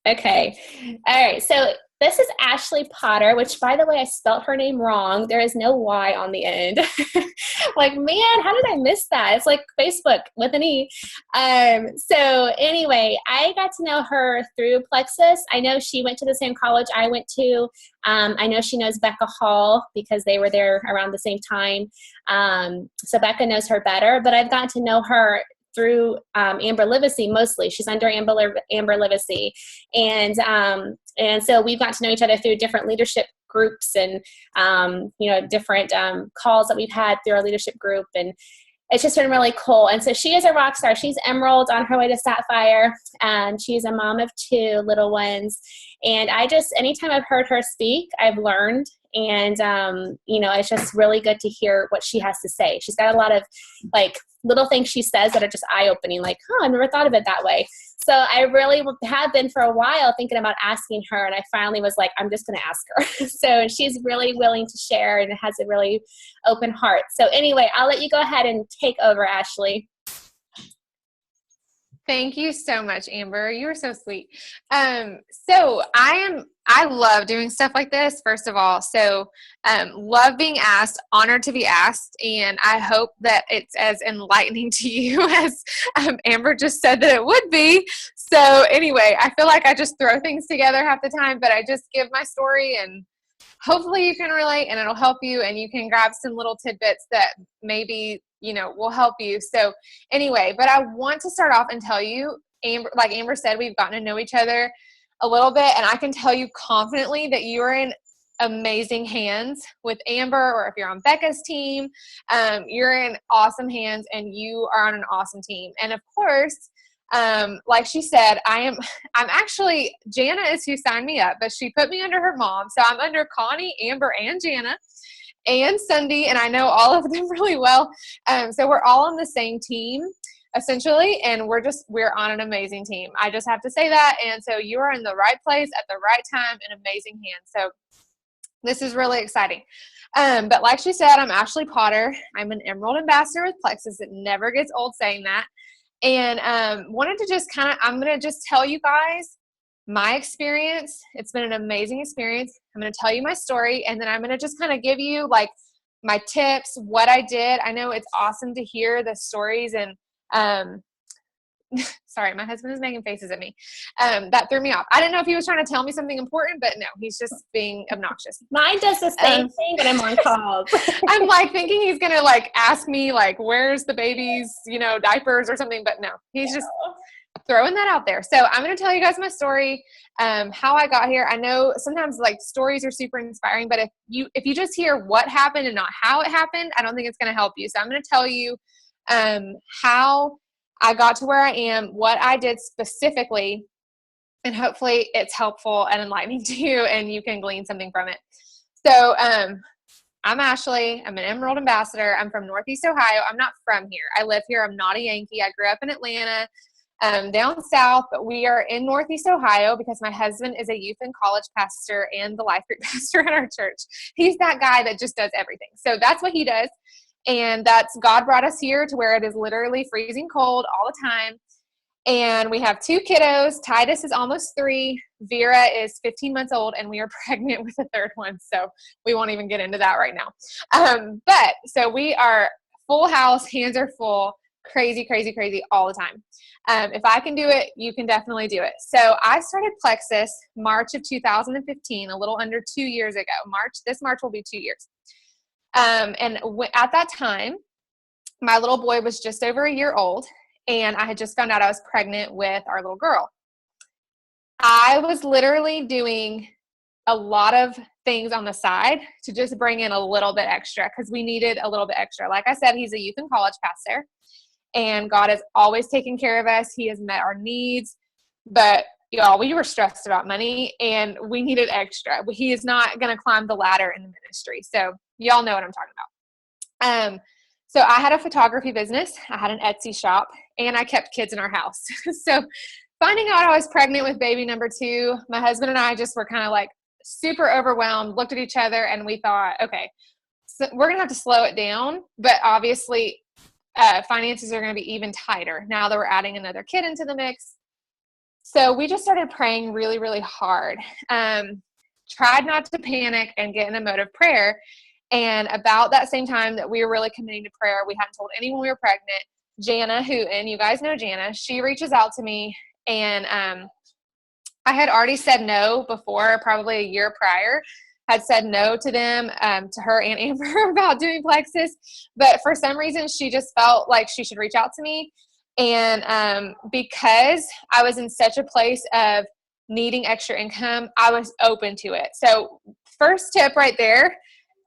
Okay. All right. So this is Ashley Potter, which by the way, I spelt her name wrong. There is no Y on the end. Like, man, how did I miss that? It's like Facebook with an E. So anyway, I got to know her through Plexus. I know she went to the same college I went to. I know she knows Becca Hall because they were there around the same time. So Becca knows her better, but I've gotten to know her through Amber Livesey mostly. She's under Amber Livesey. And so we've got to know each other through different leadership groups and, different calls that we've had through our leadership group. And it's just been really cool. And so she is a rock star. She's Emerald on her way to Sapphire. She's a mom of two little ones. And anytime I've heard her speak, I've learned. And, it's just really good to hear what she has to say. She's got a lot of little things she says that are just eye-opening, like, I never thought of it that way. So I really have been for a while thinking about asking her, and I finally was like, I'm just going to ask her. So she's really willing to share and has a really open heart. So anyway, I'll let you go ahead and take over, Ashley. Thank you so much, Amber. You were so sweet. I love doing stuff like this, first of all. So, love being asked, honored to be asked. And I hope that it's as enlightening to you as Amber just said that it would be. So anyway, I feel like I just throw things together half the time, but I just give my story and hopefully you can relate and it'll help you and you can grab some little tidbits that maybe, will help you. So anyway, but I want to start off and tell you, Amber, like Amber said, we've gotten to know each other a little bit, and I can tell you confidently that you are in amazing hands with Amber, or if you're on Becca's team, you're in awesome hands and you are on an awesome team. And of course, like she said, I'm actually, Jana is who signed me up, but she put me under her mom. So I'm under Connie, Amber, and Jana and Cindy, and I know all of them really well. So we're all on the same team essentially, and we're on an amazing team. I just have to say that. And so you are in the right place at the right time in amazing hands. So this is really exciting. But like she said, I'm Ashley Potter. I'm an Emerald Ambassador with Plexus. It never gets old saying that. And wanted to just I'm going to just tell you guys my experience. It's been an amazing experience. I'm going to tell you my story, and then I'm going to just kind of give you like my tips, what I did. I know it's awesome to hear the stories, and sorry, my husband is making faces at me. That threw me off. I didn't know if he was trying to tell me something important, but no, he's just being obnoxious. Mine does the same thing when I'm on calls. I'm like thinking he's going to like ask me like, where's the baby's, diapers or something, but no, he's just throwing that out there. So I'm going to tell you guys my story, how I got here. I know sometimes like stories are super inspiring, but if you just hear what happened and not how it happened, I don't think it's going to help you. So I'm going to tell you how I got to where I am, what I did specifically, and hopefully it's helpful and enlightening to you and you can glean something from it. So I'm Ashley. I'm an Emerald Ambassador. I'm from Northeast Ohio. I'm not from here. I live here. I'm not a Yankee. I grew up in Atlanta, down south, but we are in Northeast Ohio because my husband is a youth and college pastor and the life group pastor in our church. He's that guy that just does everything. So that's what he does. And God brought us here to where it is literally freezing cold all the time. And we have two kiddos. Titus is almost 3. Vera is 15 months old, and we are pregnant with a third one. So we won't even get into that right now. But so we are full house, hands are full, crazy, crazy, crazy all the time. If I can do it, you can definitely do it. So I started Plexus March of 2015, a little under 2 years ago. This March will be 2 years. And at that time, my little boy was just over a year old, and I had just found out I was pregnant with our little girl. I was literally doing a lot of things on the side to just bring in a little bit extra because we needed a little bit extra. Like I said, he's a youth and college pastor, and God has always taken care of us. He has met our needs, but y'all, we were stressed about money and we needed extra. He is not going to climb the ladder in the ministry. So y'all know what I'm talking about. So I had a photography business. I had an Etsy shop, and I kept kids in our house. So finding out I was pregnant with baby number 2, my husband and I just were kind of like super overwhelmed, looked at each other, and we thought, okay, so we're going to have to slow it down. But obviously, finances are going to be even tighter now that we're adding another kid into the mix. So we just started praying really, really hard. Tried not to panic and get in a mode of prayer. And about that same time that we were really committing to prayer, we hadn't told anyone we were pregnant. Jana and you guys know Jana, she reaches out to me, and I had already said no before, probably a year prior, had said no to them, to her and Amber about doing Plexus. But for some reason, she just felt like she should reach out to me. And because I was in such a place of needing extra income, I was open to it. So first tip right there,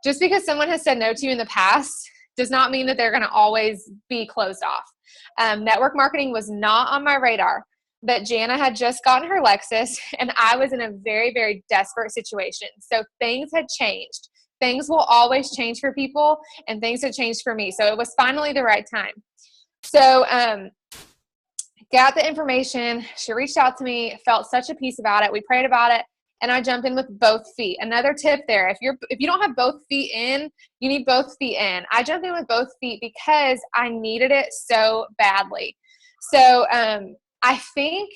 just because someone has said no to you in the past does not mean that they're going to always be closed off. Network marketing was not on my radar, but Jana had just gotten her Lexus, and I was in a very, very desperate situation. So things had changed. Things will always change for people, and things had changed for me. So it was finally the right time. So got the information. She reached out to me, felt such a peace about it. We prayed about it, and I jumped in with both feet. Another tip there, if you don't have both feet in, you need both feet in. I jumped in with both feet because I needed it so badly. So I think,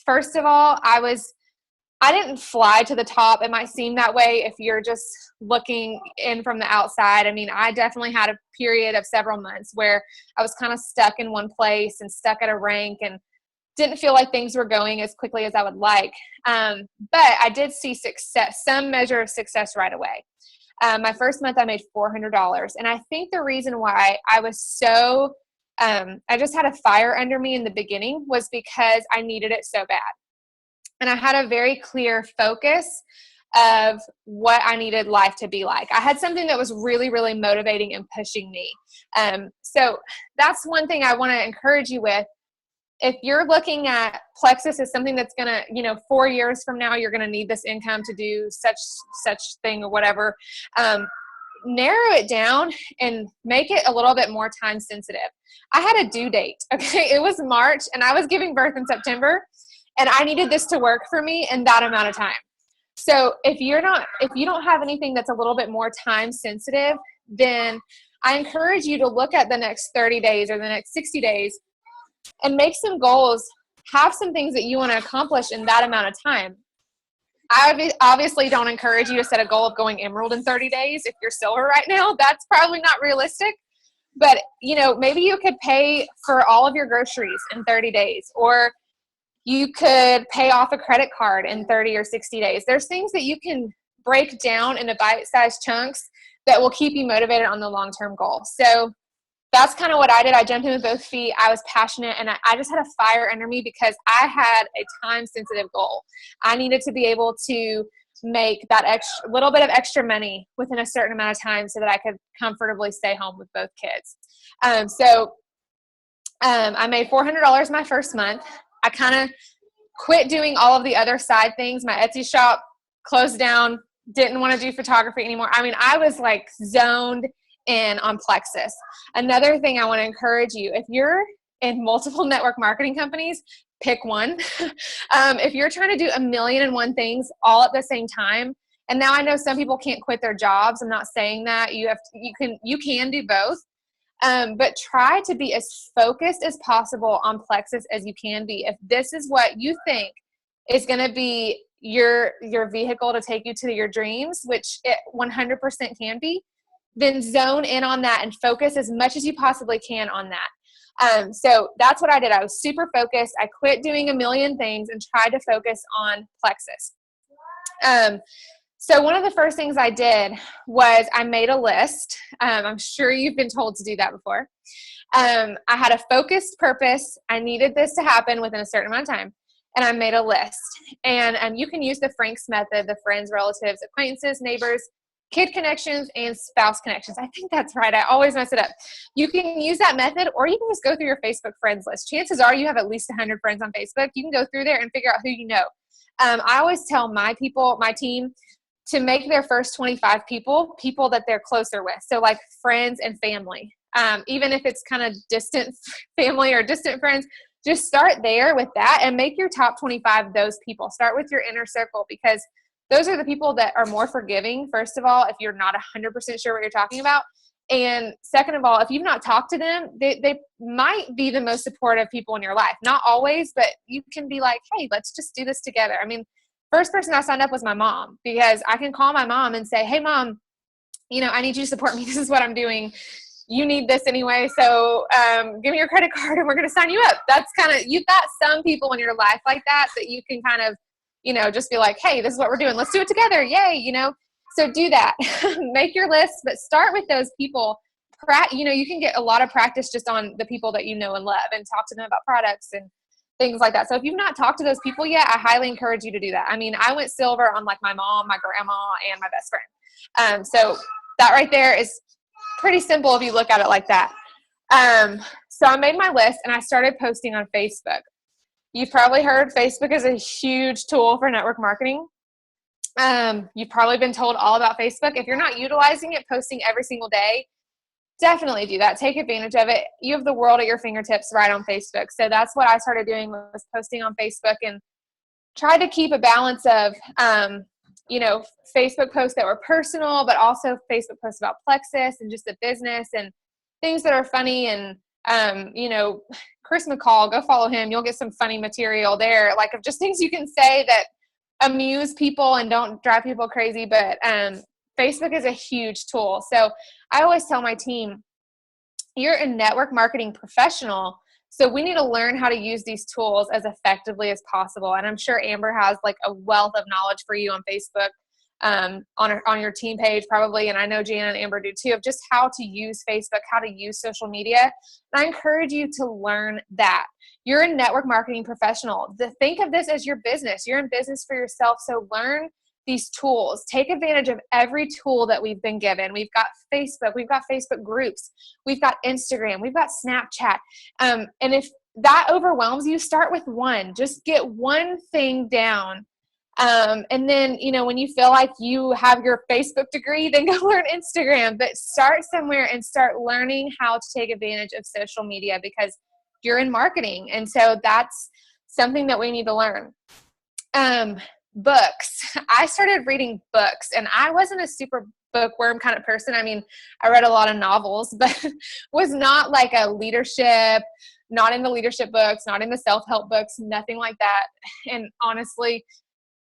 first of all, I didn't fly to the top. It might seem that way if you're just looking in from the outside. I mean, I definitely had a period of several months where I was kind of stuck in one place and stuck at a rank and didn't feel like things were going as quickly as I would like. But I did see success, some measure of success right away. My first month, I made $400. And I think the reason why I was so, I just had a fire under me in the beginning was because I needed it so bad. And I had a very clear focus of what I needed life to be like. I had something that was really, really motivating and pushing me. So that's one thing I want to encourage you with. If you're looking at Plexus as something that's going to, 4 years from now, you're going to need this income to do such thing or whatever, narrow it down and make it a little bit more time sensitive. I had a due date. Okay. It was March, and I was giving birth in September. And I needed this to work for me in that amount of time. So if you don't have anything that's a little bit more time sensitive, then I encourage you to look at the next 30 days or the next 60 days and make some goals, have some things that you want to accomplish in that amount of time. I obviously don't encourage you to set a goal of going emerald in 30 days. If you're silver right now, that's probably not realistic. But, maybe you could pay for all of your groceries in 30 days, or you could pay off a credit card in 30 or 60 days. There's things that you can break down into bite-sized chunks that will keep you motivated on the long-term goal. So that's kind of what I did. I jumped in with both feet. I was passionate, and I just had a fire under me because I had a time-sensitive goal. I needed to be able to make that little bit of extra money within a certain amount of time so that I could comfortably stay home with both kids. I made $400 my first month. I kind of quit doing all of the other side things. My Etsy shop closed down, didn't want to do photography anymore. I mean, I was like zoned in on Plexus. Another thing I want to encourage you, if you're in multiple network marketing companies, pick one. If you're trying to do 1,000,001 things all at the same time, and now I know some people can't quit their jobs. I'm not saying that. You can do both. But try to be as focused as possible on Plexus as you can be. If this is what you think is going to be your vehicle to take you to your dreams, which it 100% can be, then zone in on that and focus as much as you possibly can on that. So that's what I did. I was super focused. I quit doing 1,000,000 things and tried to focus on Plexus. So one of the first things I did was I made a list. I'm sure you've been told to do that before. I had a focused purpose. I needed this to happen within a certain amount of time. And I made a list. And you can use the Frank's method, the friends, relatives, acquaintances, neighbors, kid connections, and spouse connections. I think that's right. I always mess it up. You can use that method, or you can just go through your Facebook friends list. Chances are you have at least 100 friends on Facebook. You can go through there and figure out who you know. I always tell my team, to make their first 25 people that they're closer with. So like friends and family. Even if it's kind of distant family or distant friends, just start there with that and make your top 25 those people. Start with your inner circle, because those are the people that are more forgiving, first of all, if you're not 100% sure what you're talking about. And second of all, if you've not talked to them, they might be the most supportive people in your life. Not always, but you can be like, hey, let's just do this together. I mean, first person I signed up was my mom, because I can call my mom and say, hey, Mom, I need you to support me. This is what I'm doing. You need this anyway. So give me your credit card and we're going to sign you up. That's you've got some people in your life like that you can kind of, just be like, hey, this is what we're doing. Let's do it together. Yay. So do that. Make your list, but start with those people. You can get a lot of practice just on the people that you know and love, and talk to them about products and things like that. So if you've not talked to those people yet, I highly encourage you to do that. I mean, I went silver on like my mom, my grandma, and my best friend. So that right there is pretty simple if you look at it like that. So I made my list and I started posting on Facebook. You've probably heard Facebook is a huge tool for network marketing. You've probably been told all about Facebook. If you're not utilizing it, posting every single day, definitely do that. Take advantage of it. You have the world at your fingertips right on Facebook. So that's what I started doing, was posting on Facebook, and tried to keep a balance of, Facebook posts that were personal, but also Facebook posts about Plexus and just the business and things that are funny. And, Chris McCall, go follow him. You'll get some funny material there, like of just things you can say that amuse people and don't drive people crazy. But Facebook is a huge tool. So I always tell my team, you're a network marketing professional, so we need to learn how to use these tools as effectively as possible. And I'm sure Amber has like a wealth of knowledge for you on Facebook, on your team page probably. And I know Jana and Amber do too, of just how to use Facebook, how to use social media. And I encourage you to learn that. You're a network marketing professional. Think of this as your business. You're in business for yourself. So learn these tools. Take advantage of every tool that we've been given. We've got Facebook, we've got Facebook groups, we've got Instagram, we've got Snapchat. And if that overwhelms you, start with one. Just get one thing down. And then, when you feel like you have your Facebook degree, then go learn Instagram. But start somewhere and start learning how to take advantage of social media, because you're in marketing. And so that's something that we need to learn. Books. I started reading books, and I wasn't a super bookworm kind of person. I mean, I read a lot of novels, but was not like a leadership, not into leadership books, not into self-help books, nothing like that. And honestly,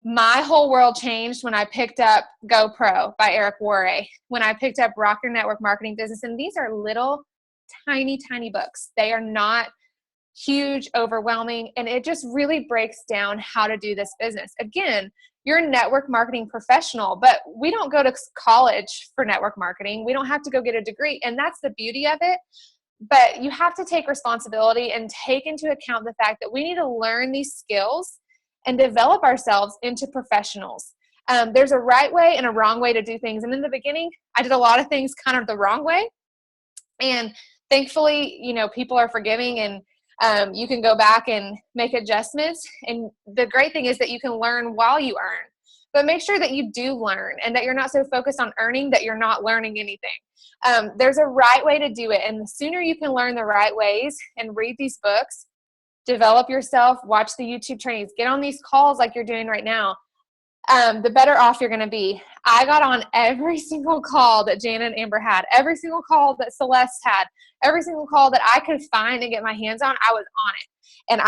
my whole world changed when I picked up GoPro by Eric Worre, when I picked up Rock Your Network Marketing Business. And these are little, tiny, tiny books. They are not huge, overwhelming, and it just really breaks down how to do this business. Again, you're a network marketing professional, but we don't go to college for network marketing. We don't have to go get a degree, and that's the beauty of it. But you have to take responsibility and take into account the fact that we need to learn these skills and develop ourselves into professionals. There's a right way and a wrong way to do things. And in the beginning, I did a lot of things kind of the wrong way. And thankfully, people are forgiving, and you can go back and make adjustments. And the great thing is that you can learn while you earn. But make sure that you do learn, and that you're not so focused on earning that you're not learning anything. There's a right way to do it. And the sooner you can learn the right ways and read these books, develop yourself, watch the YouTube trainings, get on these calls like you're doing right now, the better off you're going to be. I got on every single call that Jana and Amber had, every single call that Celeste had, every single call that I could find and get my hands on. I was on it. And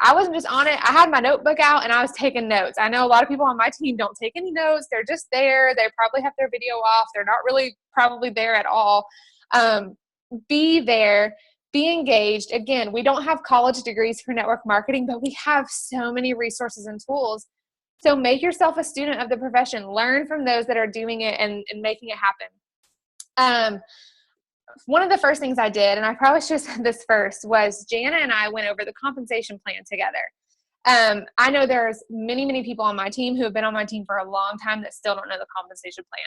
I wasn't just on it. I had my notebook out and I was taking notes. I know a lot of people on my team don't take any notes. They're just there. They probably have their video off. They're not really probably there at all. Be there. Be engaged. Again, we don't have college degrees for network marketing, but we have so many resources and tools. So make yourself a student of the profession. Learn from those that are doing it and making it happen. One of the first things I did, and I probably should have said this first, was Jana and I went over the compensation plan together. I know there's many, many people on my team who have been on my team for a long time that still don't know the compensation plan.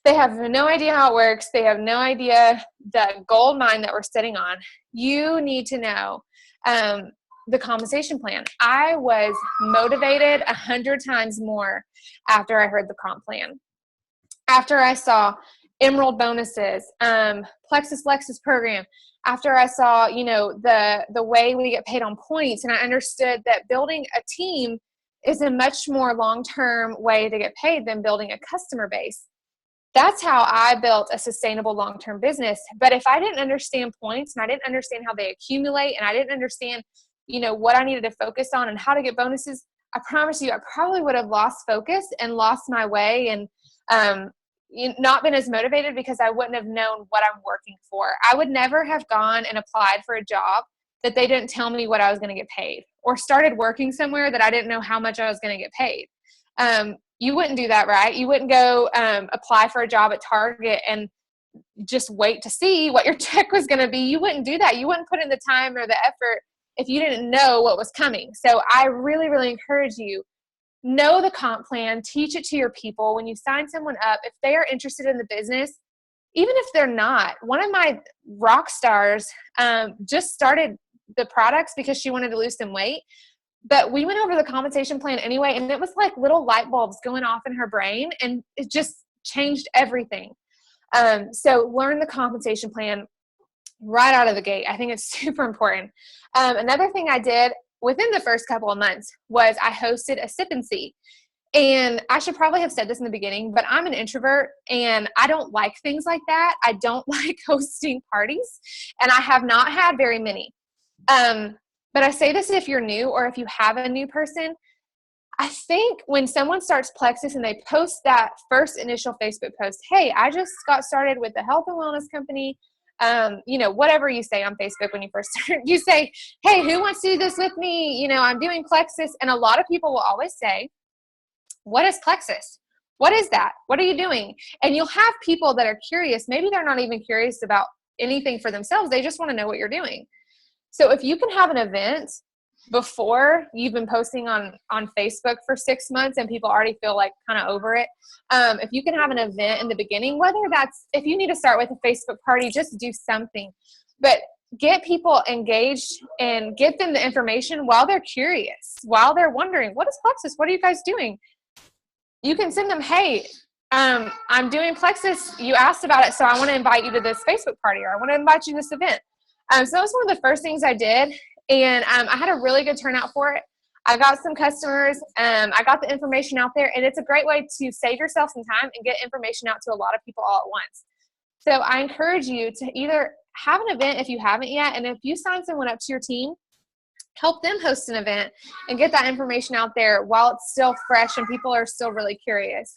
They have no idea how it works. They have no idea the gold mine that we're sitting on. You need to know the compensation plan. I was motivated 100 times more after I heard the comp plan. After I saw Emerald bonuses, Plexus Lexus program, after I saw, the way we get paid on points, and I understood that building a team is a much more long-term way to get paid than building a customer base. that's how I built a sustainable long-term business. But if I didn't understand points and I didn't understand how they accumulate and I didn't understand, what I needed to focus on and how to get bonuses, I promise you, I probably would have lost focus and lost my way and not been as motivated because I wouldn't have known what I'm working for. I would never have gone and applied for a job that they didn't tell me what I was going to get paid, or started working somewhere that I didn't know how much I was going to get paid. You wouldn't do that, right? You wouldn't go apply for a job at Target and just wait to see what your check was going to be. You wouldn't do that. You wouldn't put in the time or the effort if you didn't know what was coming. So I really, really encourage you, know the comp plan, teach it to your people. When you sign someone up, if they are interested in the business, even if they're not, one of my rock stars just started the products because she wanted to lose some weight. But we went over the compensation plan anyway, and it was like little light bulbs going off in her brain, and it just changed everything. So learn the compensation plan right out of the gate. I think it's super important. Another thing I did within the first couple of months was I hosted a sip and see. And I should probably have said this in the beginning, but I'm an introvert and I don't like things like that. I don't like hosting parties, and I have not had very many. But I say this if you're new or if you have a new person. I think when someone starts Plexus and they post that first initial Facebook post, hey, I just got started with a health and wellness company. Whatever you say on Facebook when you first start, you say, hey, who wants to do this with me? I'm doing Plexus. And a lot of people will always say, what is Plexus? What is that? What are you doing? And you'll have people that are curious. Maybe they're not even curious about anything for themselves. They just want to know what you're doing. So if you can have an event before you've been posting on Facebook for 6 months and people already feel like kind of over it, if you can have an event in the beginning, whether that's, if you need to start with a Facebook party, just do something. But get people engaged and get them the information while they're curious, while they're wondering, what is Plexus? What are you guys doing? You can send them, hey, I'm doing Plexus. You asked about it, so I want to invite you to this Facebook party, or I want to invite you to this event. So that was one of the first things I did, and I had a really good turnout for it. I got some customers. I got the information out there, and it's a great way to save yourself some time and get information out to a lot of people all at once. So I encourage you to either have an event if you haven't yet, and if you sign someone up to your team, help them host an event and get that information out there while it's still fresh and people are still really curious.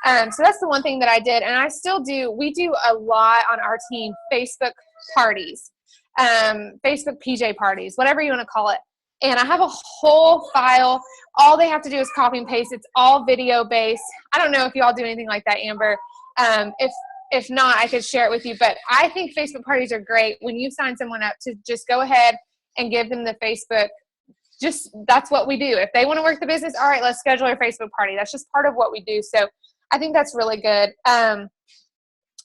So that's the one thing that I did, and I still do. We do a lot on our team, Facebook parties. Facebook PJ parties, whatever you want to call it. And I have a whole file. All they have to do is copy and paste. It's all video based. I don't know if you all do anything like that, Amber. If not, I could share it with you. But I think Facebook parties are great when you sign someone up to just go ahead and give them the Facebook. That's what we do. If they want to work the business, all right, let's schedule a Facebook party. That's just part of what we do. So I think that's really good.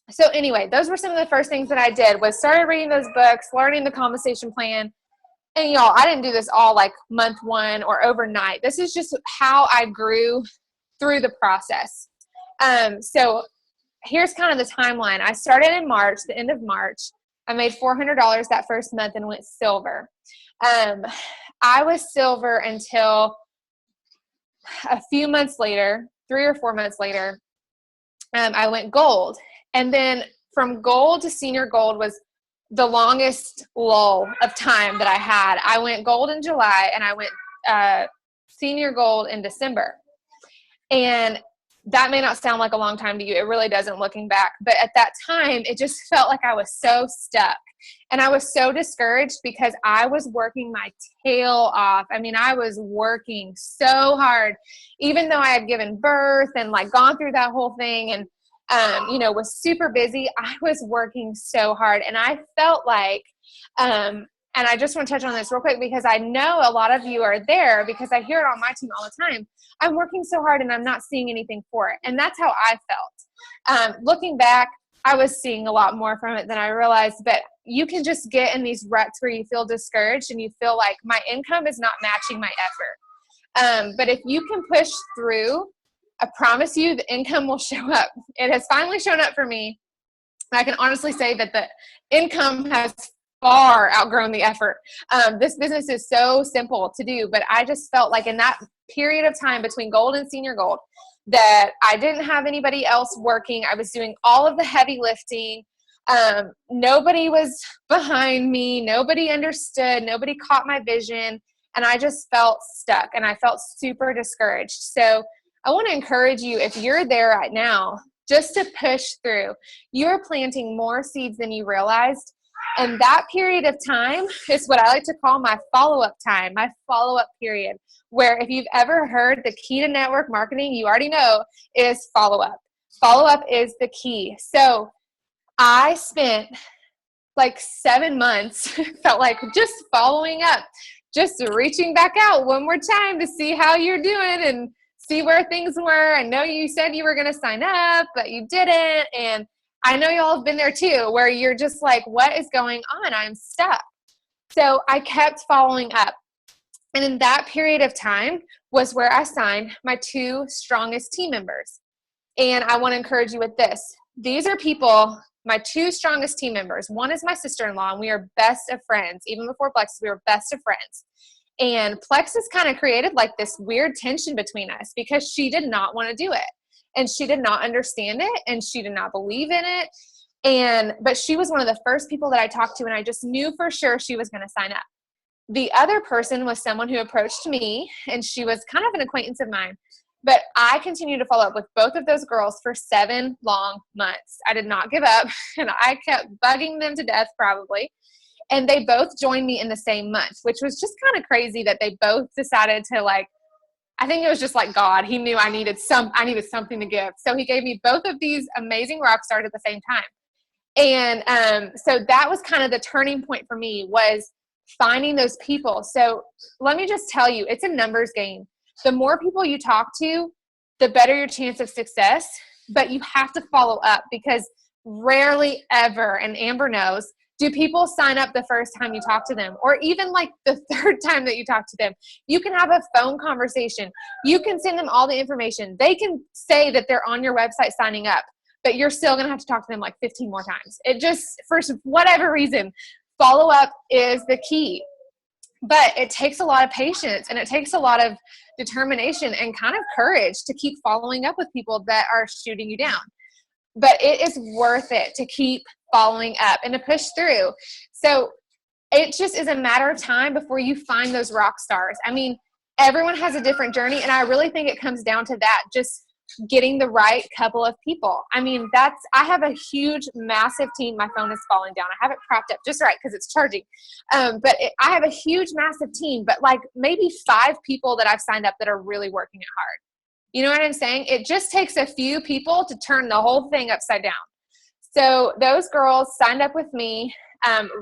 So anyway, those were some of the first things that I did, was started reading those books, learning the compensation plan. And y'all, I didn't do this all like month one or overnight. This is just how I grew through the process. So here's kind of the timeline. I started in March, the end of March. I made $400 that first month and went silver. I was silver until a few months later, 3 or 4 months later, I went gold. And then from gold to senior gold was the longest lull of time that I had. I went gold in July and I went senior gold in December. And that may not sound like a long time to you. It really doesn't, looking back. But at that time, it just felt like I was so stuck. And I was so discouraged because I was working my tail off. I mean, I was working so hard, even though I had given birth and like gone through that whole thing and was super busy. I was working so hard, and I felt like, and I just want to touch on this real quick because I know a lot of you are there because I hear it on my team all the time. I'm working so hard and I'm not seeing anything for it. And that's how I felt. Looking back, I was seeing a lot more from it than I realized, but you can just get in these ruts where you feel discouraged and you feel like my income is not matching my effort. But if you can push through, I promise you the income will show up. It has finally shown up for me. I can honestly say that the income has far outgrown the effort. This business is so simple to do, but I just felt like in that period of time between gold and senior gold, that I didn't have anybody else working. I was doing all of the heavy lifting. Nobody was behind me. Nobody understood. Nobody caught my vision. And I just felt stuck and I felt super discouraged. So I want to encourage you, if you're there right now, just to push through. You're planting more seeds than you realized. And that period of time is what I like to call my follow-up time, my follow-up period, where if you've ever heard the key to network marketing, you already know is follow-up. Follow-up is the key. So I spent like 7 months, felt like just following up, just reaching back out one more time to see how you're doing and see where things were. I know you said you were going to sign up, but you didn't. And I know y'all have been there too, where you're just like, what is going on? I'm stuck. So I kept following up. And in that period of time was where I signed my 2 strongest team members. And I want to encourage you with this. These are people, my 2 strongest team members. One is my sister-in-law, and we are best of friends. Even before Plexus, we were best of friends. And Plexus kind of created like this weird tension between us because she did not want to do it. And she did not understand it, and she did not believe in it. But she was one of the first people that I talked to, and I just knew for sure she was going to sign up. The other person was someone who approached me, and she was kind of an acquaintance of mine. But I continued to follow up with both of those girls for 7 long months. I did not give up, and I kept bugging them to death probably. And they both joined me in the same month, which was just kind of crazy that they both decided to like, I think it was just like God. He knew I needed something to give. So he gave me both of these amazing rock stars at the same time. And so that was kind of the turning point for me, was finding those people. So let me just tell you, it's a numbers game. The more people you talk to, the better your chance of success, but you have to follow up, because rarely ever, and Amber knows, do people sign up the first time you talk to them, or even like the 3rd time that you talk to them. You can have a phone conversation. You can send them all the information. They can say that they're on your website signing up, but you're still going to have to talk to them like 15 more times. It just, for whatever reason, follow up is the key. But it takes a lot of patience, and it takes a lot of determination and kind of courage to keep following up with people that are shooting you down. But it is worth it to keep following up and to push through. So it just is a matter of time before you find those rock stars. I mean, everyone has a different journey, and I really think it comes down to that, just getting the right couple of people. I mean, I have a huge, massive team. My phone is falling down. I have it propped up just right because it's charging. I have a huge, massive team, but like maybe 5 people that I've signed up that are really working it hard. You know what I'm saying? It just takes a few people to turn the whole thing upside down. So those girls signed up with me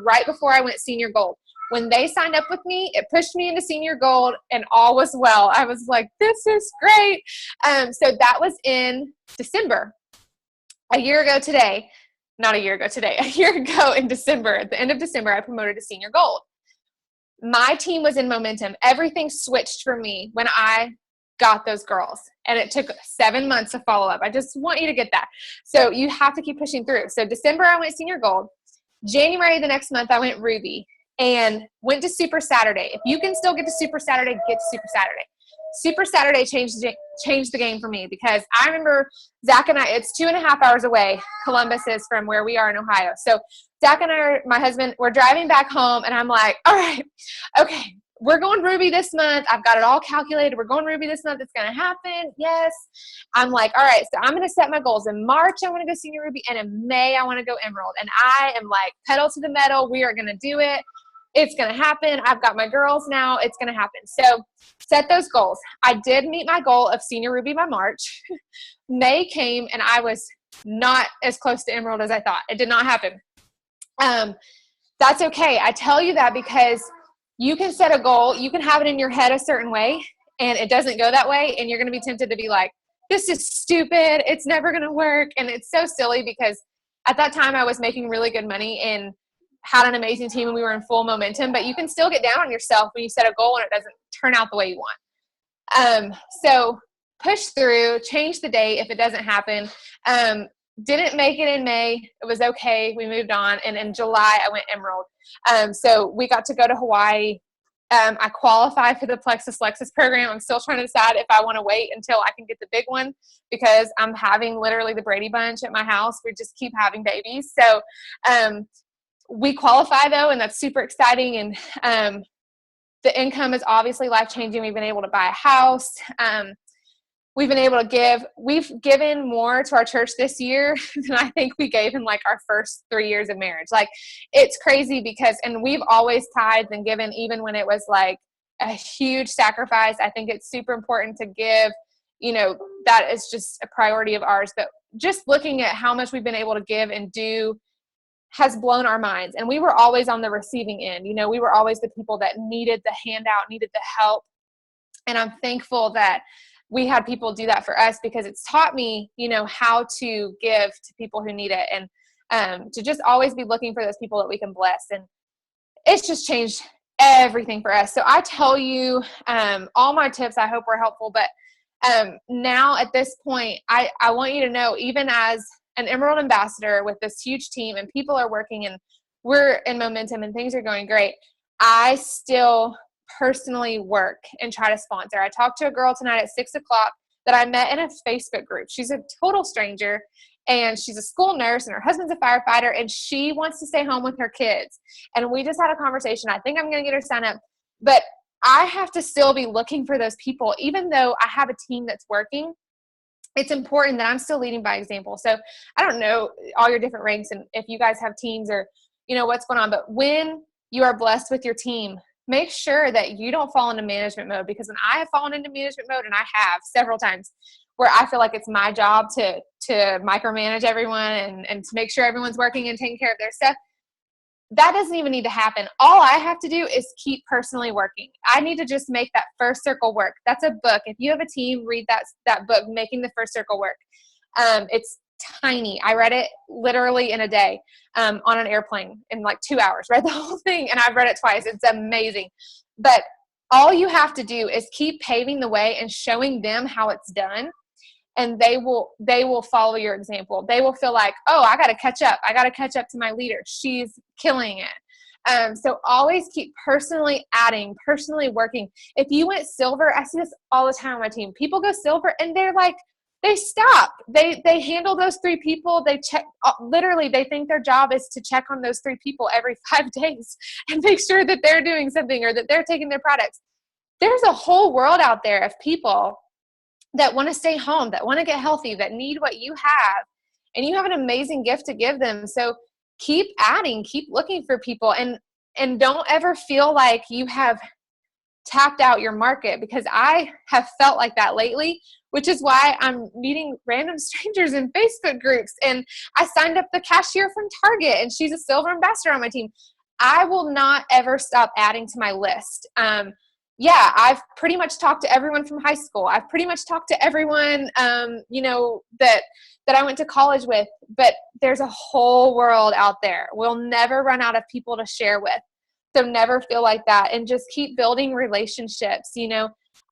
right before I went senior gold. When they signed up with me, it pushed me into senior gold, and all was well. I was like, this is great. So that was in December. A year ago in December, at the end of December, I promoted to senior gold. My team was in momentum. Everything switched for me when I got those girls, and it took 7 months to follow up. I just want you to get that. So you have to keep pushing through. So December, I went senior gold. January, the next month, I went ruby and went to Super Saturday. If you can still get to Super Saturday, get to Super Saturday. Super Saturday changed the game for me, because I remember Zach and I, it's 2.5 hours away, Columbus is, from where we are in Ohio. So Zach and I, my husband, we're driving back home, and I'm like, all right, okay, we're going ruby this month. I've got it all calculated. We're going ruby this month. It's going to happen. Yes. I'm like, all right, so I'm going to set my goals. In March, I want to go senior ruby, and in May, I want to go emerald. And I am like, pedal to the metal. We are going to do it. It's going to happen. I've got my girls now. It's going to happen. So set those goals. I did meet my goal of senior ruby by March. May came, and I was not as close to emerald as I thought. It did not happen. That's okay. I tell you that because you can set a goal. You can have it in your head a certain way, and it doesn't go that way. And you're going to be tempted to be like, this is stupid. It's never going to work. And it's so silly, because at that time I was making really good money and had an amazing team, and we were in full momentum, but you can still get down on yourself when you set a goal and it doesn't turn out the way you want. So push through, change the date if it doesn't happen. Didn't make it in May. It was okay. We moved on. And in July, I went emerald. So we got to go to Hawaii. I qualify for the Plexus Lexus program. I'm still trying to decide if I want to wait until I can get the big one, because I'm having literally the Brady Bunch at my house. We just keep having babies. So we qualify though, and that's super exciting. And the income is obviously life-changing. We've been able to buy a house. We've been able to we've given more to our church this year than I think we gave in like our first 3 years of marriage. Like, it's crazy because, and we've always tithed and given, even when it was like a huge sacrifice. I think it's super important to give, that is just a priority of ours. But just looking at how much we've been able to give and do has blown our minds. And we were always on the receiving end. We were always the people that needed the handout, needed the help. And I'm thankful that we had people do that for us, because it's taught me, how to give to people who need it, and to just always be looking for those people that we can bless. And it's just changed everything for us. So I tell you, all my tips, I hope were helpful. But now at this point, I want you to know, even as an Emerald ambassador with this huge team, and people are working and we're in momentum and things are going great, I still personally work and try to sponsor. I talked to a girl tonight at 6:00 that I met in a Facebook group. She's a total stranger, and she's a school nurse, and her husband's a firefighter, and she wants to stay home with her kids. And we just had a conversation. I think I'm going to get her signed up, but I have to still be looking for those people. Even though I have a team that's working, it's important that I'm still leading by example. So I don't know all your different ranks and if you guys have teams or, what's going on, but when you are blessed with your team, make sure that you don't fall into management mode, because when I have fallen into management mode, and I have several times, where I feel like it's my job to micromanage everyone and to make sure everyone's working and taking care of their stuff, that doesn't even need to happen. All I have to do is keep personally working. I need to just make that first circle work. That's a book. If you have a team, read that book, Making the First Circle Work. It's tiny. I read it literally in a day, on an airplane in like 2 hours. Read the whole thing, and I've read it twice. It's amazing. But all you have to do is keep paving the way and showing them how it's done, and they will follow your example. They will feel like, oh, I got to catch up. I got to catch up to my leader. She's killing it. So always keep personally adding, personally working. If you went silver, I see this all the time on my team. People go silver and they're like, they stop. They handle those 3 people. They check, literally, they think their job is to check on those 3 people every 5 days and make sure that they're doing something or that they're taking their products. There's a whole world out there of people that want to stay home, that want to get healthy, that need what you have, and you have an amazing gift to give them. So keep adding, keep looking for people, and don't ever feel like you have tapped out your market, because I have felt like that lately, which is why I'm meeting random strangers in Facebook groups. And I signed up the cashier from Target, and she's a silver ambassador on my team. I will not ever stop adding to my list. I've pretty much talked to everyone from high school. I've pretty much talked to everyone, that I went to college with, but there's a whole world out there. We'll never run out of people to share with. So never feel like that, and just keep building relationships.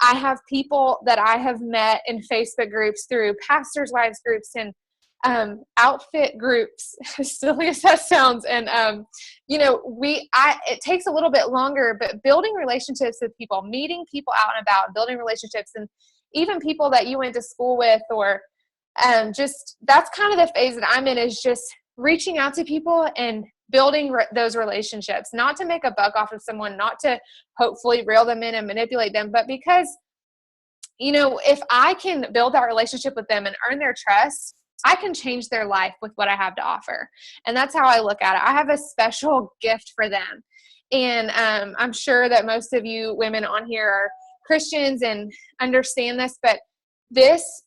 I have people that I have met in Facebook groups, through pastors' wives groups, and outfit groups, as silly as that sounds. And, it takes a little bit longer, but building relationships with people, meeting people out and about, building relationships, and even people that you went to school with, or just, that's kind of the phase that I'm in, is just reaching out to people and building those relationships, not to make a buck off of someone, not to hopefully reel them in and manipulate them, but because, if I can build that relationship with them and earn their trust, I can change their life with what I have to offer. And that's how I look at it. I have a special gift for them. And I'm sure that most of you women on here are Christians and understand this, but this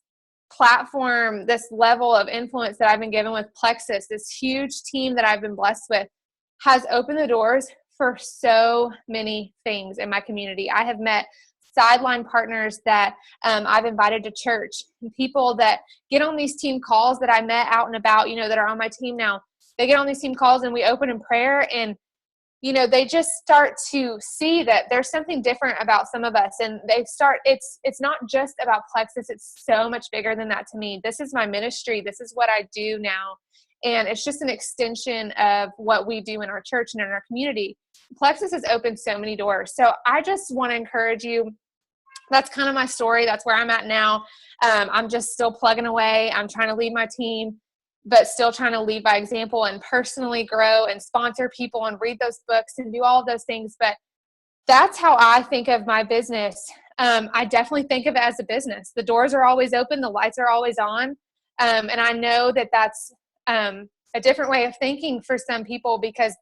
platform, this level of influence that I've been given with Plexus, this huge team that I've been blessed with, has opened the doors for so many things in my community. I have met sideline partners that I've invited to church, and people that get on these team calls that I met out and about, that are on my team now. They get on these team calls and we open in prayer, and they just start to see that there's something different about some of us, and it's not just about Plexus. It's so much bigger than that to me. This is my ministry. This is what I do now. And it's just an extension of what we do in our church and in our community. Plexus has opened so many doors. So I just want to encourage you. That's kind of my story. That's where I'm at now. I'm just still plugging away. I'm trying to lead my team, but still trying to lead by example and personally grow and sponsor people and read those books and do all of those things. But that's how I think of my business. I definitely think of it as a business. The doors are always open. The lights are always on. And I know that that's a different way of thinking for some people, because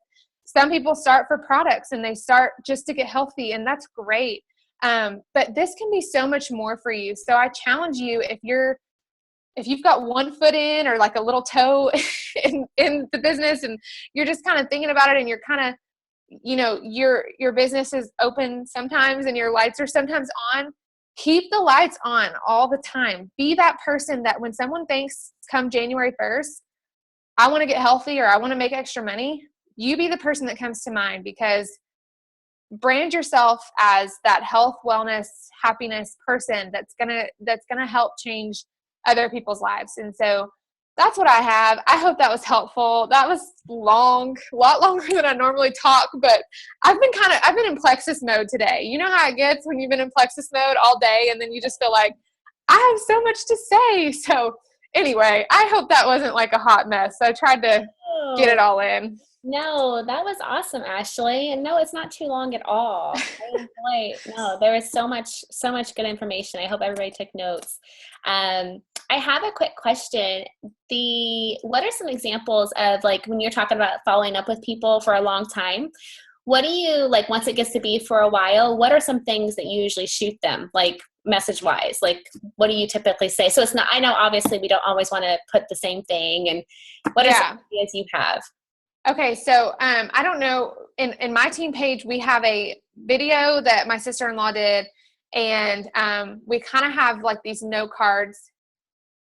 some people start for products and they start just to get healthy, and that's great. But this can be so much more for you. So I challenge you, if you've got one foot in or like a little toe in the business and you're just kind of thinking about it and you're kind of, your business is open sometimes and your lights are sometimes on, keep the lights on all the time. Be that person that when someone thinks come January 1st, I want to get healthy or I want to make extra money, you be the person that comes to mind, because brand yourself as that health, wellness, happiness person that's gonna help change other people's lives. And so that's what I have. I hope that was helpful. That was long, a lot longer than I normally talk, but I've been in plexus mode today. You know how it gets when you've been in plexus mode all day and then you just feel like I have so much to say. So anyway, I hope that wasn't like a hot mess. I tried to get it all in. No, that was awesome, Ashley. And no, it's not too long at all. No, there is so much good information. I hope everybody took notes. I have a quick question. What are some examples of, like, when you're talking about following up with people for a long time, what do you, like, once it gets to be for a while, what are some things that you usually shoot them, like message wise? Like, what do you typically say? So it's not, I know obviously we don't always want to put the same thing, and what are some ideas you have? Okay, so I don't know, in my team page, we have a video that my sister-in-law did, and we kind of have like these note cards.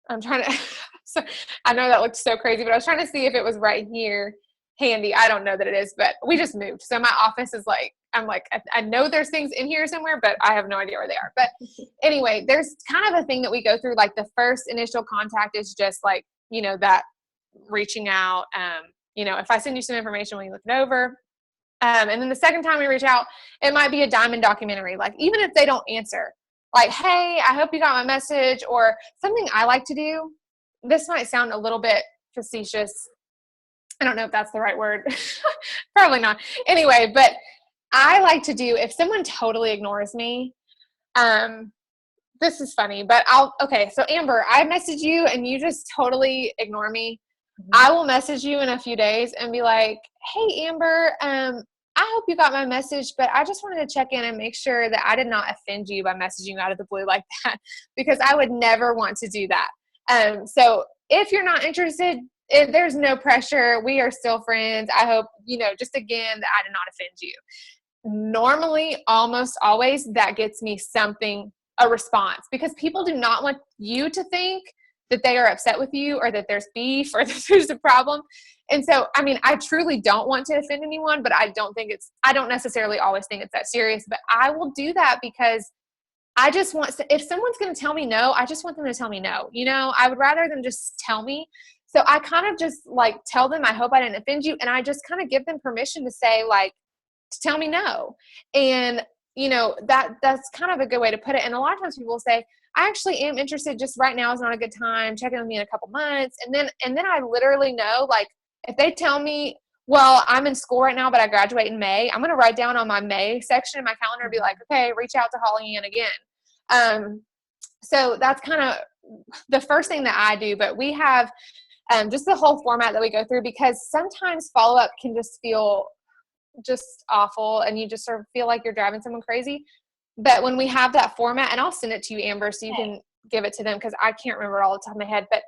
I'm trying to, so I know that looked so crazy, but I was trying to see if it was right here handy. I don't know that it is, but we just moved. So my office is like, I'm like, I know there's things in here somewhere, but I have no idea where they are. But anyway, there's kind of a thing that we go through. Like the first initial contact is just like, that reaching out, if I send you some information, will you look it over? And then the second time we reach out, it might be a diamond documentary. Like, even if they don't answer, like, hey, I hope you got my message, or something I like to do. This might sound a little bit facetious. I don't know if that's the right word. Probably not. Anyway, but I like to do, if someone totally ignores me, this is funny, but so Amber, I message you and you just totally ignore me. I will message you in a few days and be like, hey, Amber, I hope you got my message, but I just wanted to check in and make sure that I did not offend you by messaging out of the blue like that, because I would never want to do that. So if you're not interested, there's no pressure. We are still friends. I hope, just again, that I did not offend you. Normally, almost always, that gets me a response, because people do not want you to think that they are upset with you or that there's beef or that there's a problem. And so, I truly don't want to offend anyone, but I don't necessarily always think it's that serious, but I will do that because I just if someone's going to tell me no, I just want them to tell me no. I would rather them just tell me. So I kind of just like tell them, I hope I didn't offend you. And I just kind of give them permission to say, like, to tell me no. And that's kind of a good way to put it. And a lot of times people will say, I actually am interested, just right now is not a good time. Check in with me in a couple months. And then I literally know, like, if they tell me, well, I'm in school right now, but I graduate in May, I'm going to write down on my May section in my calendar and be like, okay, reach out to Holly Ann again. So that's kind of the first thing that I do. But we have just the whole format that we go through, because sometimes follow-up can just feel just awful and you just sort of feel like you're driving someone crazy. But when we have that format, and I'll send it to you, Amber, so you can give it to them, because I can't remember it all the top of my head. But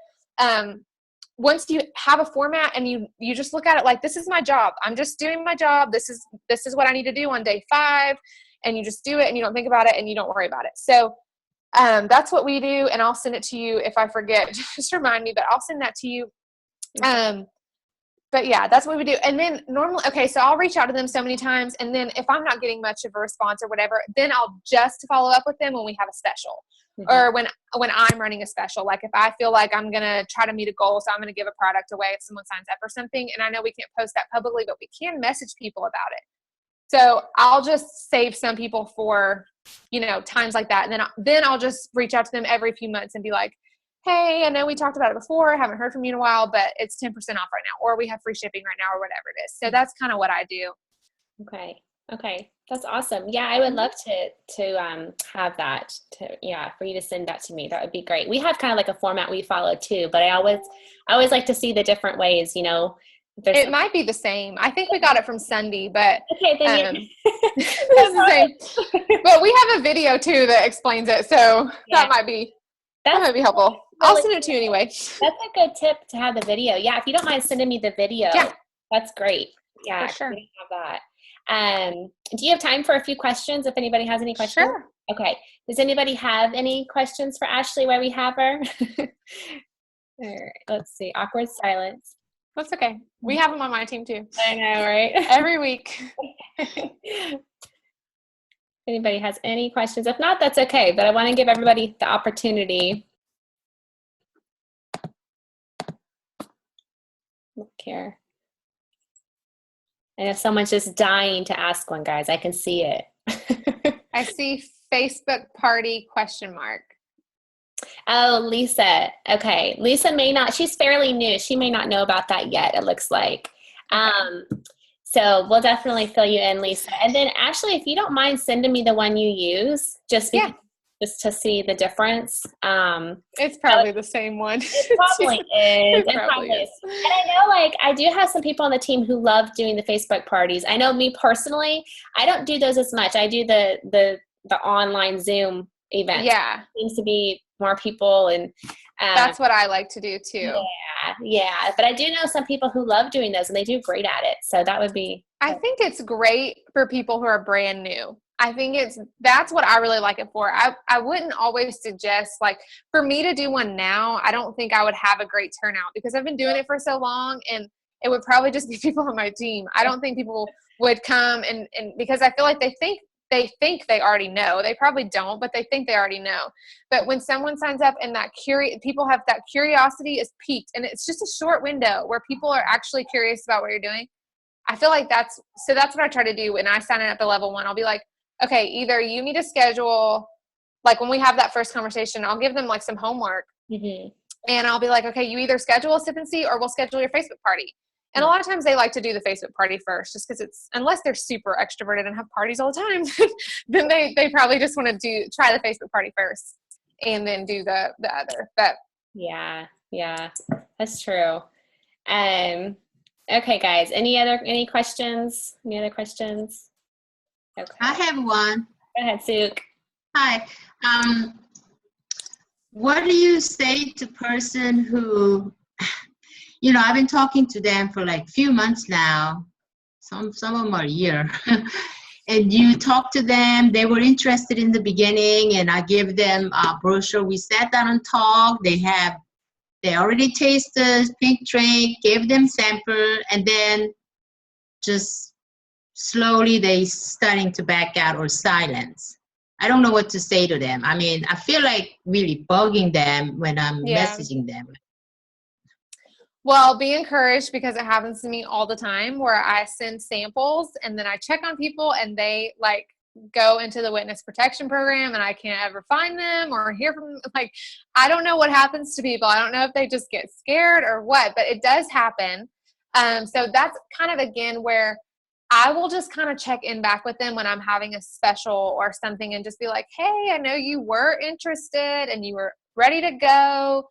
once you have a format and you just look at it like, this is my job. I'm just doing my job. This is what I need to do on day 5. And you just do it and you don't think about it and you don't worry about it. So that's what we do. And I'll send it to you if I forget. Just remind me, but I'll send that to you. But yeah, that's what we do. And then normally, so I'll reach out to them so many times. And then if I'm not getting much of a response or whatever, then I'll just follow up with them when we have a special, or when I'm running a special. Like if I feel like I'm going to try to meet a goal, so I'm going to give a product away if someone signs up or something. And I know we can't post that publicly, but we can message people about it. So I'll just save some people for, you know, times like that. And then I'll just reach out to them every few months and be like, hey, I know we talked about it before. I haven't heard from you in a while, but it's 10% off right now, or we have free shipping right now, or whatever it is. So that's kind of what I do. Okay. Okay. That's awesome. Yeah, I would love to have that for you to send that to me. That would be great. We have kind of like a format we follow too, but I always like to see the different ways, you know. It might be the same. I think we got it from Sunday, but okay, then it's the same. But we have a video too that explains it, so that might be helpful. I'll send it to you anyway. That's a good tip to have the video. Yeah, if you don't mind sending me the video, that's great. Yeah, for sure. We have that. Do you have time for a few questions if anybody has any questions? Sure. Okay. Does anybody have any questions for Ashley while we have her? All right, let's see. Awkward silence. That's okay. We have them on my team too. I know, right? Every week. Anybody has any questions? If not, that's okay. But I want to give everybody the opportunity. Look here. And if someone's just dying to ask one, guys, I can see it. I see Facebook party ? Oh, Lisa. Okay. Lisa may not, she's fairly new. She may not know about that yet, it looks like. Okay. So we'll definitely fill you in, Lisa. And then Ashley, if you don't mind sending me the one you use, just to see the difference. It's probably the same one. It probably is. It probably is. And I know, like, I do have some people on the team who love doing the Facebook parties. I know me personally, I don't do those as much. I do the online Zoom events. Yeah. It seems to be more people, and that's what I like to do too. Yeah. But I do know some people who love doing those, and they do great at it. So that would be. I think it's great for people who are brand new. I think that's what I really like it for. I wouldn't always suggest, like, for me to do one now, I don't think I would have a great turnout because I've been doing it for so long, and it would probably just be people on my team. I don't think people would come and because I feel like they think they already know. They probably don't, but they think they already know. But when someone signs up and people have that curiosity is piqued, and it's just a short window where people are actually curious about what you're doing. I feel like that's what I try to do when I sign up at level 1. I'll be like, okay, either you need to schedule, like when we have that first conversation, I'll give them like some homework, and I'll be like, okay, you either schedule a sip and see, or we'll schedule your Facebook party. And a lot of times they like to do the Facebook party first, just because unless they're super extroverted and have parties all the time, then they probably just want to try the Facebook party first and then do the other. But yeah, that's true. Okay, guys, any questions? Any other questions? Okay. I have one. Go ahead, Suk. Hi. What do you say to person who, I've been talking to them for like a few months now. Some of them are a year. And you talk to them, they were interested in the beginning, and I give them a brochure. We sat down and talked. They already tasted pink drink, gave them sample, and then just slowly they starting to back out or silence. I don't know what to say to them. I mean, I feel like really bugging them when I'm messaging them. Well, be encouraged, because it happens to me all the time where I send samples and then I check on people and they like go into the witness protection program and I can't ever find them or hear from them. Like, I don't know what happens to people. I don't know if they just get scared or what, but it does happen. So that's kind of, again, where I will just kind of check in back with them when I'm having a special or something and just be like, hey, I know you were interested and you were ready to go.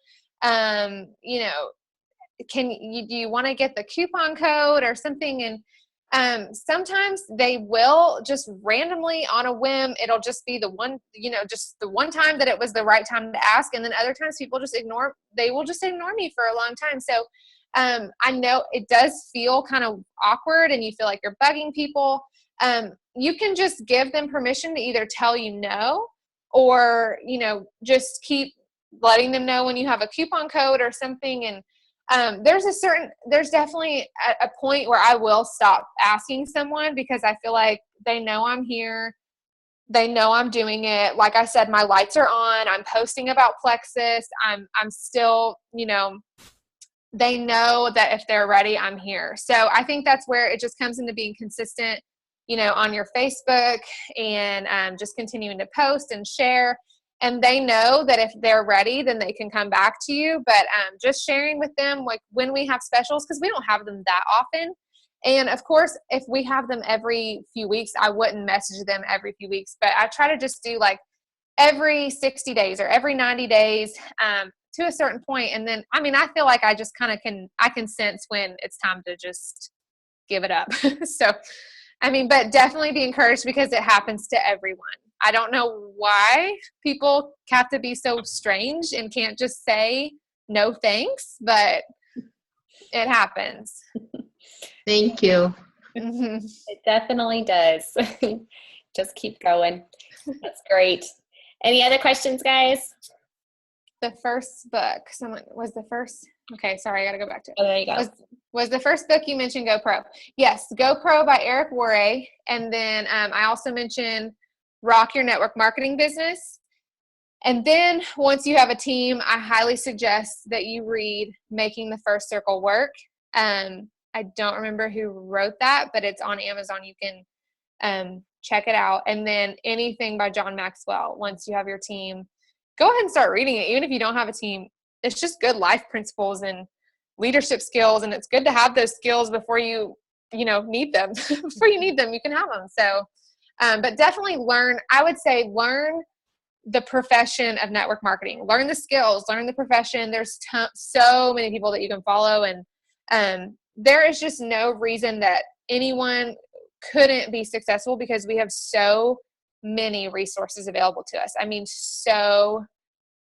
Do you want to get the coupon code or something? And sometimes they will just randomly on a whim, it'll just be the one time that it was the right time to ask. And then other times people will just ignore me for a long time. So I know it does feel kind of awkward and you feel like you're bugging people. You can just give them permission to either tell you no, or, just keep letting them know when you have a coupon code or something. And there's definitely a point where I will stop asking someone, because I feel like they know I'm here. They know I'm doing it. Like I said, my lights are on. I'm posting about Plexus. I'm still, they know that if they're ready, I'm here. So I think that's where it just comes into being consistent. on your Facebook and just continuing to post and share. And they know that if they're ready, then they can come back to you. But just sharing with them, like when we have specials, because we don't have them that often. And of course, if we have them every few weeks, I wouldn't message them every few weeks, but I try to just do like every 60 days or every 90 days to a certain point. And then, I feel like I just kind of I can sense when it's time to just give it up. So, but definitely be encouraged because it happens to everyone. I don't know why people have to be so strange and can't just say no thanks, but it happens. Thank you. Mm-hmm. It definitely does. Just keep going. That's great. Any other questions, guys? The first book, okay, sorry, I got to go back to it. Oh, there you go. Was the first book you mentioned GoPro? Yes, GoPro by Eric Worre. And then I also mentioned Rock Your Network Marketing Business. And then once you have a team, I highly suggest that you read Making the First Circle Work. I don't remember who wrote that, but it's on Amazon. You can check it out. And then anything by John Maxwell. Once you have your team, go ahead and start reading it. Even if you don't have a team, it's just good life principles and leadership skills. And it's good to have those skills before you need them. Before you need them, you can have them. So, but definitely learn the profession of network marketing, learn the skills, learn the profession. There's so many people that you can follow. And there is just no reason that anyone couldn't be successful because we have so many resources available to us. So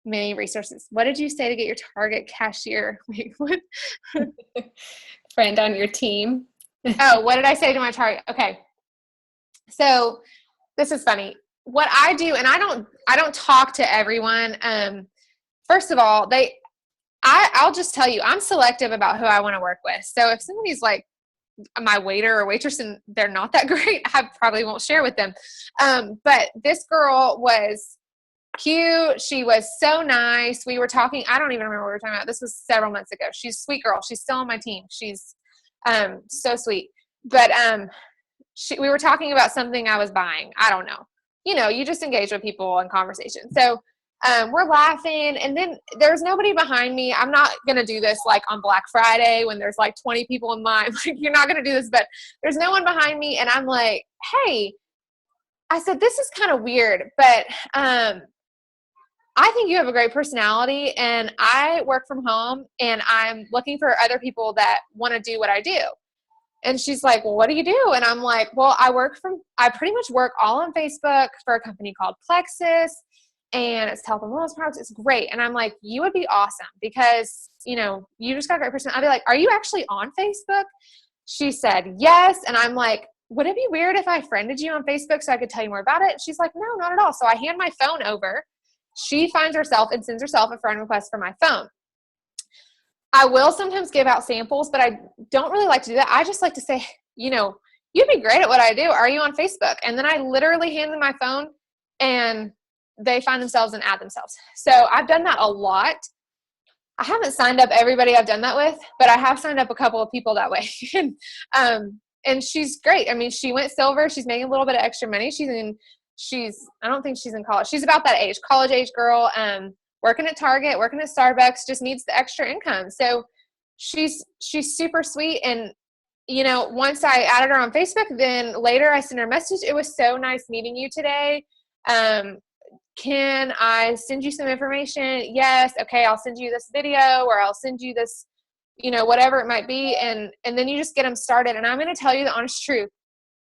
many resources. What did you say to get your target cashier? Wait, what? Friend on your team. Oh, what did I say to my target? Okay. So this is funny. What I do, and I don't talk to everyone. First of all, I'll just tell you, I'm selective about who I want to work with. So if somebody's like my waiter or waitress and they're not that great, I probably won't share with them. But this girl was cute. She was so nice. We were talking, I don't even remember what we were talking about. This was several months ago. She's a sweet girl. She's still on my team. She's so sweet. But we were talking about something I was buying. I don't know. You just engage with people in conversation. So we're laughing, and then there's nobody behind me. I'm not going to do this like on Black Friday when there's like 20 people in line. Like, you're not going to do this, but there's no one behind me. And I'm like, hey, I said, this is kind of weird, but I think you have a great personality, and I work from home, and I'm looking for other people that want to do what I do. And she's like, well, what do you do? And I'm like, well, I pretty much work all on Facebook for a company called Plexus, and it's health and wellness products. It's great. And I'm like, you would be awesome because, you just got a great person. I'd be like, are you actually on Facebook? She said, yes. And I'm like, would it be weird if I friended you on Facebook so I could tell you more about it? She's like, no, not at all. So I hand my phone over. She finds herself and sends herself a friend request for my phone. I will sometimes give out samples, but I don't really like to do that. I just like to say, you'd be great at what I do. Are you on Facebook? And then I literally hand them my phone and they find themselves and add themselves. So I've done that a lot. I haven't signed up everybody I've done that with, but I have signed up a couple of people that way. And she's great. She went silver. She's making a little bit of extra money. I don't think she's in college. She's about that age, college age girl. Working at Target, working at Starbucks, just needs the extra income. So she's super sweet. And, once I added her on Facebook, then later I sent her a message. It was so nice meeting you today. Can I send you some information? Yes. Okay. I'll send you this video, or I'll send you this, whatever it might be. And then you just get them started. And I'm going to tell you the honest truth.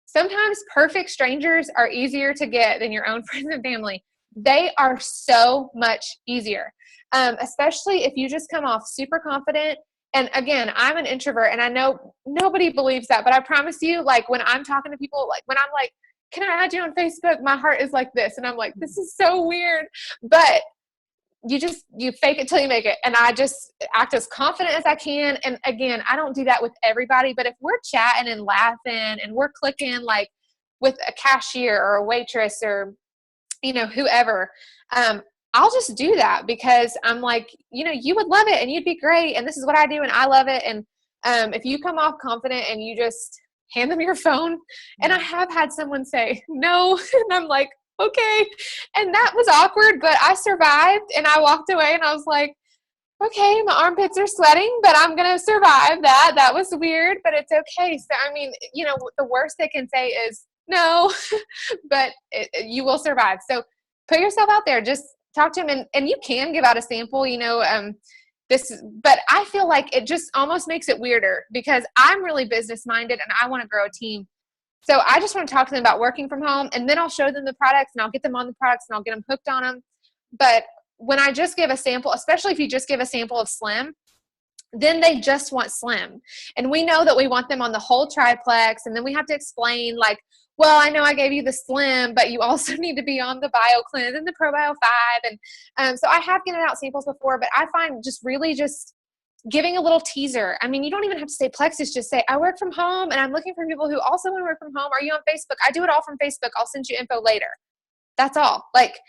Sometimes perfect strangers are easier to get than your own friends and family. They are so much easier, especially if you just come off super confident. And again, I'm an introvert, and I know nobody believes that, but I promise you, like when I'm talking to people, like when I'm like, can I add you on Facebook? My heart is like this. And I'm like, this is so weird, but you fake it till you make it. And I just act as confident as I can. And again, I don't do that with everybody, but if we're chatting and laughing and we're clicking like with a cashier or a waitress or whoever, I'll just do that because I'm like, you would love it and you'd be great. And this is what I do and I love it. And if you come off confident and you just hand them your phone. And I have had someone say no. And I'm like, okay. And that was awkward, but I survived and I walked away and I was like, okay, my armpits are sweating, but I'm going to survive that. That was weird, but it's okay. So, I mean, you know, the worst they can say is no, but you will survive. So put yourself out there, just talk to them, and you can give out a sample, you know, but I feel like it just almost makes it weirder because I'm really business minded and I want to grow a team. So I just want to talk to them about working from home, and then I'll show them the products and I'll get them on the products and I'll get them hooked on them. But when I just give a sample, especially if you just give a sample of Slim, then they just want Slim. And we know that we want them on the whole triplex. And then we have to explain like, well, I know I gave you the Slim, but you also need to be on the BioCleanse and the ProBio 5. And so I have given out samples before, but I find just really just giving a little teaser. I mean, you don't even have to say Plexus, just say, I work from home and I'm looking for people who also want to work from home. Are you on Facebook? I do it all from Facebook. I'll send you info later. That's all. Like,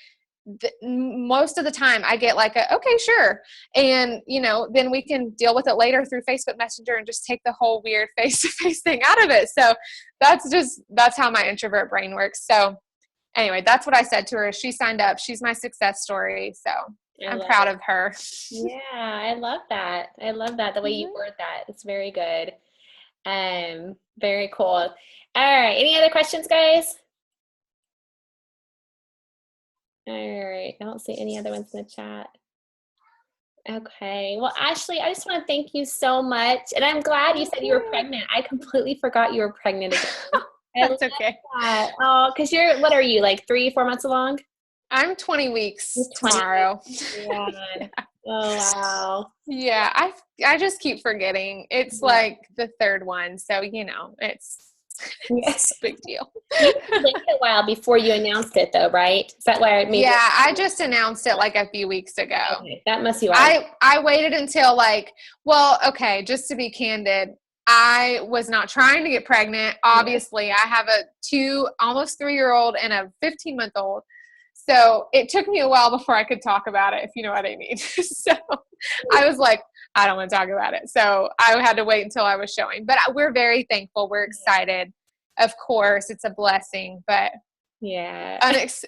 most of the time I get like okay, sure. And you know, then we can deal with it later through Facebook Messenger and just take the whole weird face-to-face thing out of it. So that's how my introvert brain works. So anyway, that's what I said to her. She signed up. She's my success story. So I'm proud of her. Yeah, I love that. I love that. The way you word that. It's very good. Very cool. All right. Any other questions, guys? All right. I don't see any other ones in the chat. Okay. Well, Ashley, I just want to thank you so much. And I'm glad you said you were pregnant. I completely forgot you were pregnant again. That's okay. That. Oh, because what are you, like 3-4 months along? I'm 20 weeks tomorrow. Yeah. Oh, wow. Yeah. I just keep forgetting. It's like the third one. So, you know, it's a big deal. You waited a while before you announced it, though, right? Is that why? I just announced it like a few weeks ago. Okay, that must be why. I waited until just to be candid, I was not trying to get pregnant. Obviously, I have a almost 3-year-old and a 15-month-old. So it took me a while before I could talk about it, if you know what I mean. So I was like, I don't want to talk about it. So I had to wait until I was showing. But we're very thankful. We're excited. Of course, it's a blessing. But yeah,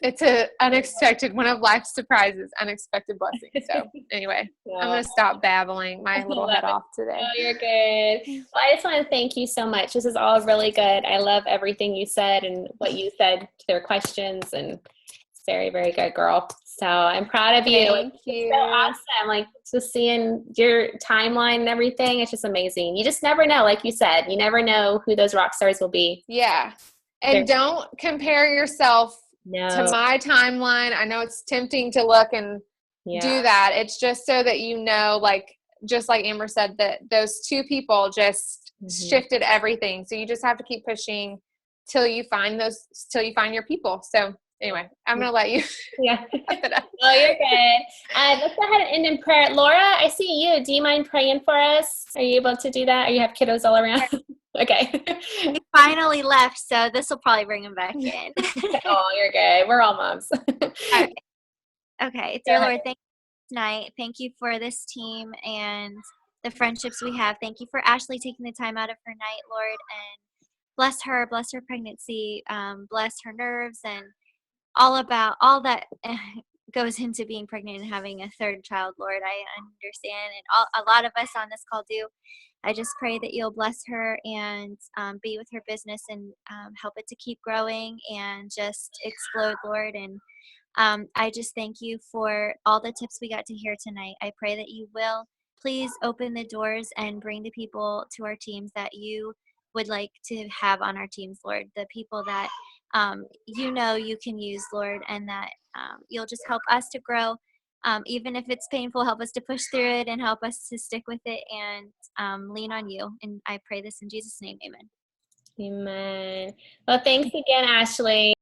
it's an unexpected, one of life's surprises, unexpected blessing. So anyway, I'm going to stop babbling my little head off today. Oh, you're good. Well, I just want to thank you so much. This is all really good. I love everything you said and what you said to their questions, and it's very, very good, girl. So I'm proud of you. Thank you. It's so awesome. Like, just seeing your timeline and everything, it's just amazing. You just never know. Like you said, you never know who those rock stars will be. Yeah. And don't compare yourself to my timeline. I know it's tempting to look and do that. It's just so that you know, like, just like Amber said, that those two people just shifted everything. So you just have to keep pushing till you find your people. So anyway, I'm going to let you. Yeah. Oh, you're good. Let's go ahead and end in prayer. Laura, I see you. Do you mind praying for us? Are you able to do that? Or you have kiddos all around? Okay. He finally left, so this will probably bring him back in. Oh, you're good. We're all moms. Okay. Dear Lord, thank you tonight. Thank you for this team and the friendships we have. Thank you for Ashley taking the time out of her night, Lord, and bless her pregnancy, bless her nerves, and all that goes into being pregnant and having a third child, Lord. I understand, and a lot of us on this call do. I just pray that you'll bless her and be with her business and help it to keep growing and just explode, Lord. And I just thank you for all the tips we got to hear tonight. I pray that you will please open the doors and bring the people to our teams that you would like to have on our teams, Lord. The people that you can use, Lord, and that you'll just help us to grow. Even if it's painful, help us to push through it and help us to stick with it and lean on you. And I pray this in Jesus' name. Amen. Amen. Well, thanks again, Ashley.